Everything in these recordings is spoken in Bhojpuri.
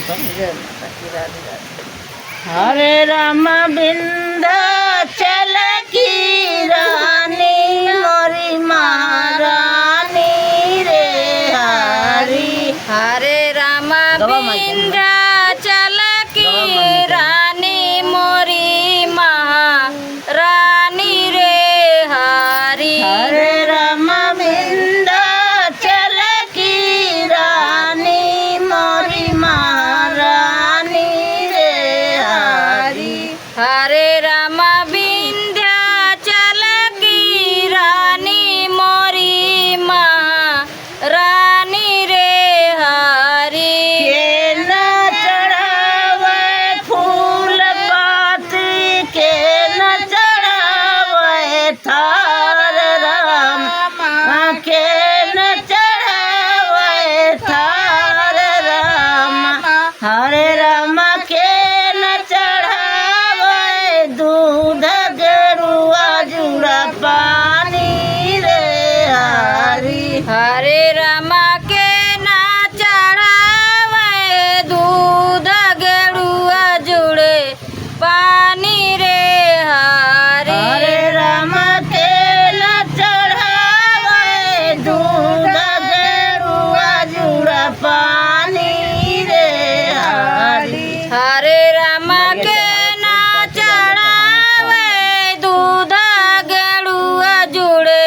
जय माता की, राधे राधे। हरे राम विंध्याचल की रानी मोरी महारानी रे हरी। हरे राम विंध्याचल की रानी मोरी महारानी रे हरी। हरे राम विंध्याचल की रानी मोरी महारानी रे हरी। हरे राम विंध्याचल की रानी मोरी महारानी रे हरी। के न चढ़ावे फूल पाती, के न चढ़ावे थार राम, के न चढ़ावे थार राम। हरे राम के न चढ़ावे दूध गेरुआ जुड़ा पानी रे हरी। हरे राम के ना चढ़ावे दूध गेरुआ जुड़े पानी रे हरी। हरे राम के न चढ़ावे दूध गेरुआ जुड़ा पानी रे हरी। हरे राम के ना चढ़ावे दूध गेरुआ जुड़े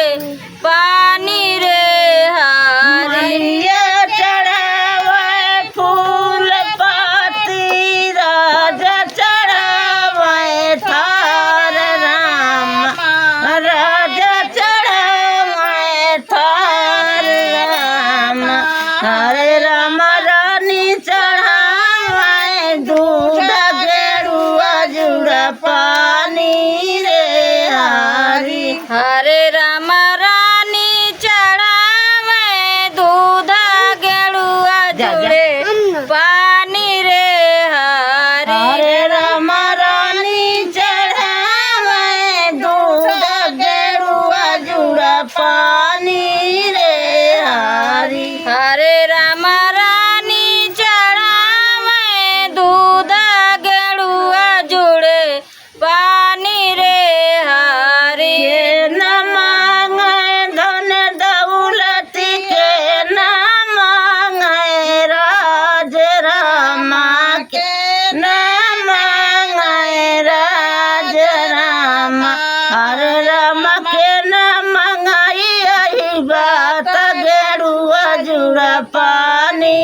पानी रे हरी। मलिया चढ़ावे फूल पाती, राजा चढ़ावे थार राम, राजा चढ़ावे थार राम। हरे राम रानी चढ़ावे दूध गेरुआ जुड़ा पानी रे हरी। हरे राम रानी चढ़ावे दूध गेरुआ जुड़े पानी रे हरी। हरे राम रानी चढ़ावे दूध गेरुआ जुड़ा पानी रे हरी। हरे राम रानी चढ़ावे दूध गेरुआ जुड़े पानी रे हरी। के न मांगे धन दौलती, के न मांगे राज रामा, के न मांगे राज रामा। हरे राम के न मंगाई यही बात गेरुआ जुड़ा पानी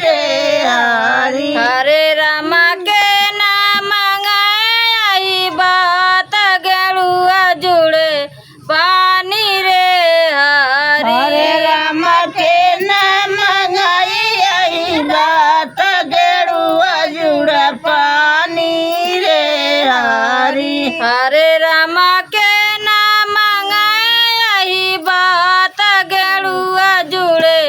रे हरी। हरे राम के नाम आई बात गेरुआ जुड़े पानी रे हरी। हरे राम के न मंगाई यही बात गेरुआ जुड़ा पानी रे हरी। हरे राम के नाम आई बात गेरुआ जुड़े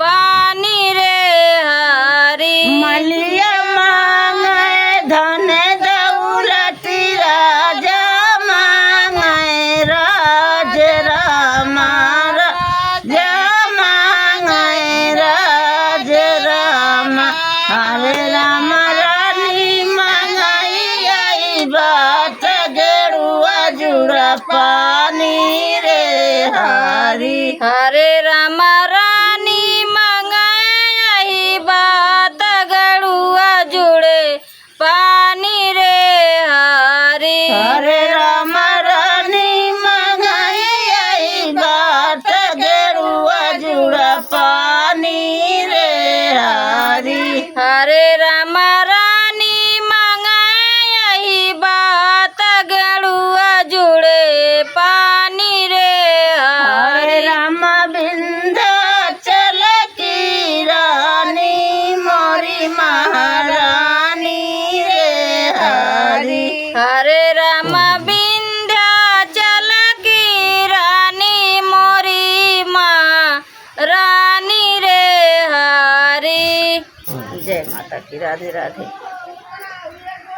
पानी रे हरी। मलिया मांगे धन दौलती, राजा मांगे राज रामा, राजा मांगे राज रामा। हरे राम रानी मंगाई यही बात गेरुआ जुड़ा पानी रे हरी। हरे राम रानी मंगाई बात गेरुआ जुड़े पानी रे हरी। हरे राम रानी मंगाई यही बात गेरुआ जुड़ा पानी रे हरी। हरे राम रानी मंगाई बात गेरुआ जुड़े पानी रे हरे हरी। राम विंध्याचल की रानी मोरी महारानी रे हरी। हरे राम विंध्याचल की रानी मोरी महारानी रे हरी। जय माता की, राधे राधे।